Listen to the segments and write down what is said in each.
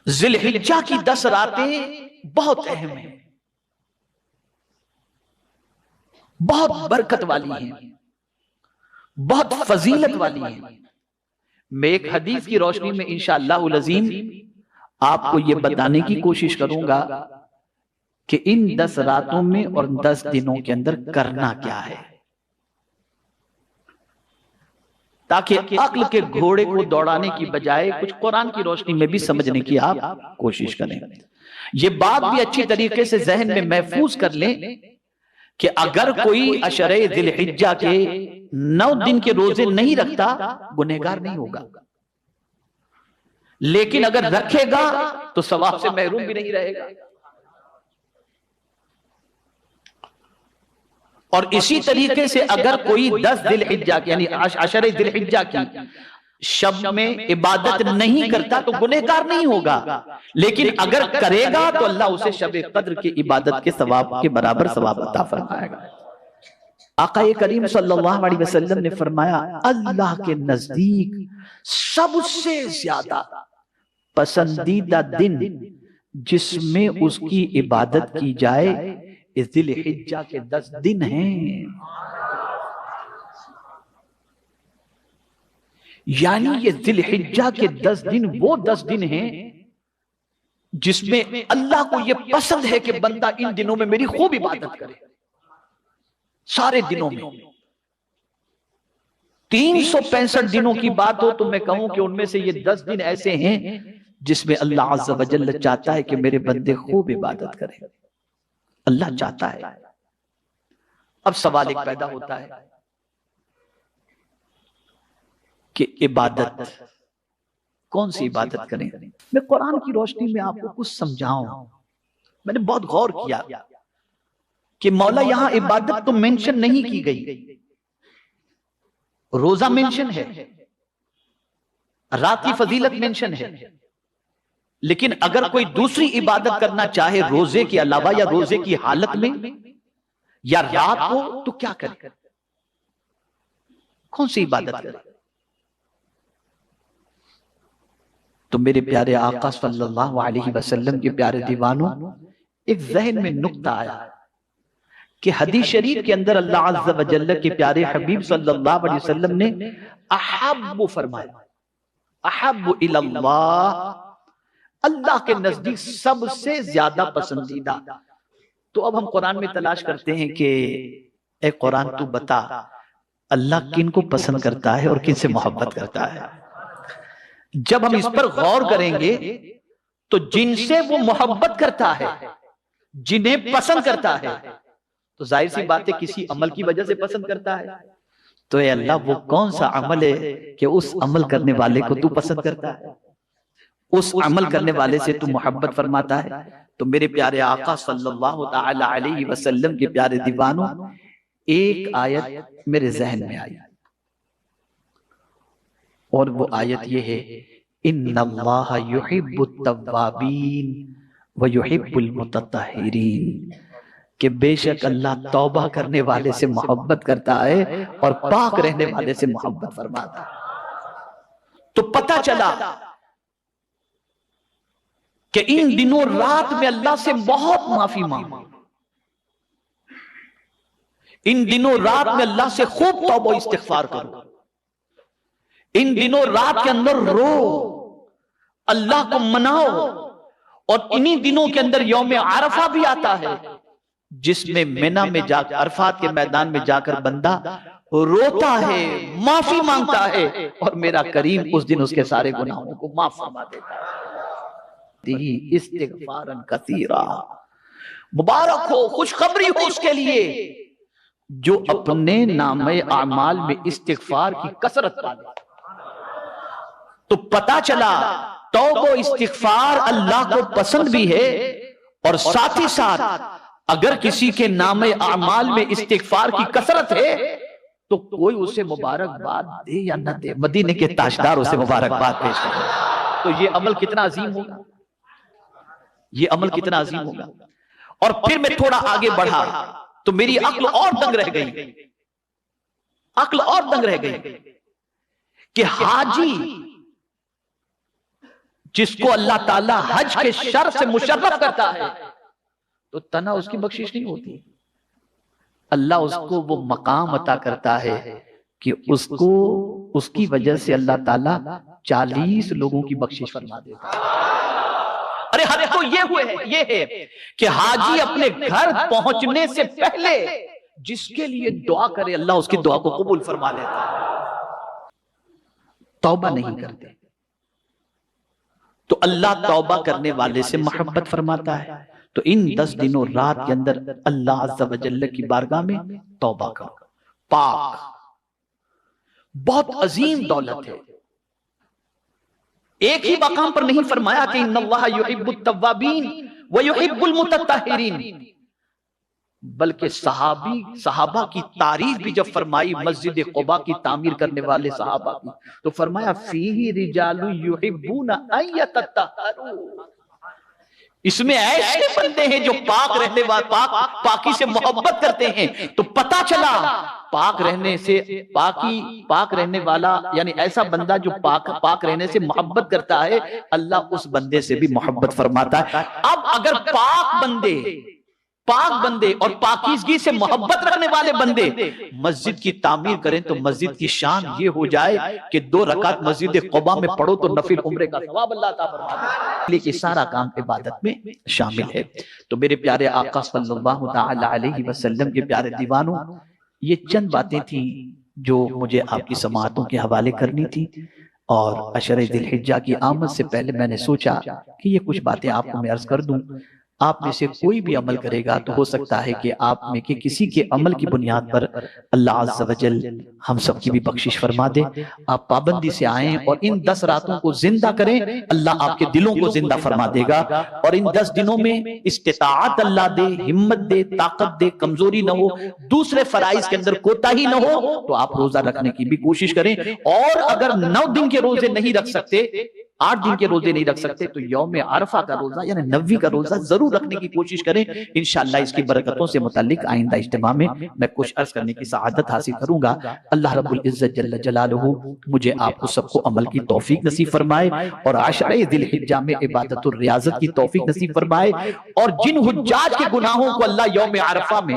जिलहिज्जा की 10 रातें बहुत अहम हैं, बहुत बरकत वाली हैं, बहुत फजीलत वाली हैं। मैं एक हदीस की रोशनी में इंशाअल्लाह अज़ीम आपको यह बताने की कोशिश करूंगा कि इन 10 रातों में और 10 दिनों के अंदर करना क्या है, ताकि अक्ल के घोड़े को दौड़ाने की बजाय कुछ कुरान की रोशनी में भी समझने की आप कोशिश करें। ये बात भी अच्छी तरीके से जहन में महफूज कर लें कि अगर कोई अशरे जिलहिज्जा के 9 दिन के रोजे नहीं रखता गुनहगार नहीं होगा, लेकिन अगर रखेगा तो सवाब से महरूम भी नहीं रहेगा। और इसी तरीके से अगर कोई 10 जिलहिज्जा की यानी अशरे जिलहिज्जा की शब में इबादत नहीं करता तो गुनहगार नहीं होगा, लेकिन अगर करेगा तो अल्लाह उसे शब कद्र की इबादत के सवाब के बराबर सवाब अता फरमाएगा। आक़ा करीम सल्लल्लाहु अलैहि वसल्लम ने फरमाया, अल्लाह के नजदीक सबसे ज्यादा पसंदीदा दिन जिसमें उसकी इबादत की जाए इस जिलहिज्जा के 10 दिन हैं। यानी ये जिलहिज्जा के 10 दिन वो 10 दिन हैं जिसमें अल्लाह को ये पसंद है कि बंदा इन दिनों में मेरी खूब इबादत करे। सारे दिनों में 365 दिनों की बात हो तो मैं कहूं कि उनमें से ये 10 दिन ऐसे हैं जिसमें अल्लाह अज़्ज़ा व जल्ल चाहता है कि मेरे बंदे खूब इबादत करें। अल्लाह चाहता है। अब सवाल एक पैदा होता है कि इबादत कौन सी इबादत करें। मैं कुरान की रोशनी में आपको कुछ समझाऊं। मैंने बहुत गौर किया कि मौला यहां इबादत तो मेंशन नहीं की गई, रोजा मेंशन है, रात की फजीलत मेंशन है, लेकिन अगर कोई दूसरी इबादत करना चाहे रोजे के अलावा या रोजे की हालत में या रात को तो क्या करे, कौन सी इबादत करे। तो मेरे प्यारे आका सल्लल्लाहु अलैहि वसल्लम के प्यारे दीवानों, एक जहन में नुक्ता आया कि हदीस शरीफ के अंदर अल्लाह अज़्ज़ा व जल्ल के प्यारे हबीब सल्लल्लाहु अलैहि वसल्लम ने अहब्बु फरमाया, अहब्बु इल्लल्लाह, अल्लाह के नजदीक सबसे ज्यादा पसंदीदा। तो अब हम कुरान में तलाश करते हैं कि ए कुरान तू बता अल्लाह किन को पसंद करता है और किन से मोहब्बत करता है। जब हम इस पर गौर करेंगे तो जिनसे वो मोहब्बत करता है, जिन्हें पसंद करता है, तो जाहिर सी बात है किसी अमल की वजह से पसंद करता है। तो ये अल्लाह वो कौन सा अमल है कि उस अमल करने वाले को तू पसंद करता है, उस अमल करने वाले से तू मोहब्बत फरमाता है। तो मेरे प्यारे आका सल्लल्लाहु तआला अलैहि वसल्लम के प्यारे दीवानों, एक आयत मेरे जहन में आई और वो आयत ये है, इन्नल्लाह युहिब्बुत तव्वाबीन व युहिब्बुल मुतत्तहिरीन, कि बेशक अल्लाह तौबा करने वाले से मोहब्बत करता है और पाक रहने वाले से मोहब्बत फरमाता है। तो पता चला कि इन दिनों रात में अल्लाह से बहुत माफी मांगो, इन दिनों रात में अल्लाह से खूब तौबा इस्तिग़फार करो, इन दिनों रात के अंदर रो, अल्लाह को मनाओ। और इन्हीं दिनों के अंदर यौम आरफा भी आता है जिसमें मिना में जाकर, अरफात के मैदान में जाकर बंदा रोता है, माफी मांगता है और मेरा करीम उस दिन उसके सारे गुनाहों को माफ फरमा देता है। इस्तिग़फारन कसीरा, मुबारक हो, खुशखबरी हो उसके लिए जो अपने नामे आमाल में इस्तिग़फार की कसरत पाले। तो पता चला तौबा इस्तिग़फार अल्लाह को पसंद भी है और साथ ही साथ अगर किसी के नामे आमाल में इस्तिग़फार की कसरत है तो कोई उसे मुबारकबाद दे या न दे, मदीने के ताजदार उसे मुबारकबाद पेश करे। तो ये अमल कितना अजीम होगा, ये अमल कितना अजीम होगा। और फिर मैं थोड़ा आगे बढ़ा तो मेरी अक्ल और दंग रह गई, अक्ल और दंग रह गई कि हाजी जिसको अल्लाह ताला हज के शर से मुशर्रफ करता है तो तना उसकी बख्शिश नहीं होती। अल्लाह उसको वो मकाम अता करता है कि उसको उसकी वजह से अल्लाह ताला 40 लोगों की बख्शिश फरमा देता है। अरे हर तो ये है कि हाजी अपने घर पहुंचने से पहले जिसके लिए दुआ करे अल्लाह उसकी दुआ को कबूल फरमा लेता है। तौबा नहीं करते तो अल्लाह तौबा करने वाले से मोहब्बत फरमाता है। तो इन 10 दिनों रात के अंदर अल्लाह अज़्ज़ा व जल्ल की बारगाह में तौबा करो। पाक बहुत अजीम दौलत है। एक ही मकाम पर नहीं फरमाया कि इन्नल्लाह युहिब्बुत तव्वाबीन व युहिब्बुल मुतत्तहिरीन, बल्कि सहाबा की तारीफ भी जब फरमाई मस्जिद क़ुबा की तामीर करने वाले सहाबा की, तो फरमाया फीही रिजालु युहिब्बूना अन यतत्तहरू, इसमें ऐसे बंदे हैं जो पाक रहने वाले पाकी से मोहब्बत करते हैं। तो पता चला पाक रहने वाला यानी ऐसा बंदा जो पाक रहने से मोहब्बत करता है, अल्लाह उस बंदे से भी मोहब्बत फरमाता है। अब अगर पाक बंदे और पाकीज़गी से मोहब्बत रखने वाले बंदे मस्जिद की तामीर करें तो मस्जिद की शान ये हो जाए कि 2 रकात मस्जिद क़ुबा में पढ़ो तो नफिल उम्रे का सवाब अल्लाह अता फरमाता है। लेकिन सारा काम इबादत में शामिल है। तो मेरे प्यारे आका सल्लल्लाहु तआला अलैहि वसल्लम के प्यारे दीवानों, ये चंद बातें थी जो मुझे आपकी समाअतों के हवाले करनी थी। और अशर ज़िलहिज्जा की आमद से पहले मैंने सोचा कि ये कुछ बातें आपको मैं अर्ज कर दूं। आप में से कोई भी अमल करेगा तो हो सकता है कि आप में के किसी के अमल की बुनियाद पर अल्लाह अज़्ज़ा व जल हम सब की भी बख्शिश फरमा दे। आप पाबंदी से आए और इन 10 रातों को जिंदा करें, अल्लाह आपके दिलों को जिंदा फरमा देगा। और इन 10 दिनों में इस्तिताअत अल्लाह दे, हिम्मत दे, ताकत दे, कमजोरी न हो, दूसरे फराइज के अंदर कोताही न हो, तो आप रोजा रखने की भी कोशिश करें। और अगर 9 दिन के रोजे नहीं रख सकते, 8 दिन के रोजे नहीं रख सकते, तो यौम अरफा का रोजा यानी 90 का रोजा जरूर रखने की कोशिश करें। इंशाअल्लाह इसकी बरकतों से मुताल्लिक आइंदा इज्तिमा में मैं कुछ अर्ज करने की सआदत हासिल करूंगा। अल्लाह रब्बुल इज्जत जल्ल जलालुहु मुझे आपको सबको अमल की तौफीक नसीब फरमाए और आशरे ज़िलहिज्जा में इबादत और रियाजत की तौफीक नसीब फरमाए। और जिन हुज्जाज के गुनाहों को अल्लाह यौम अरफा में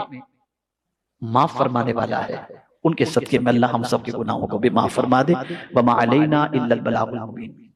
माफ फरमाने वाला है, उनके सदके में अल्लाह हम सब के गुनाहों को भी माफ फरमा दे। वमा अलैना इल्लल बलागुल मुबीन।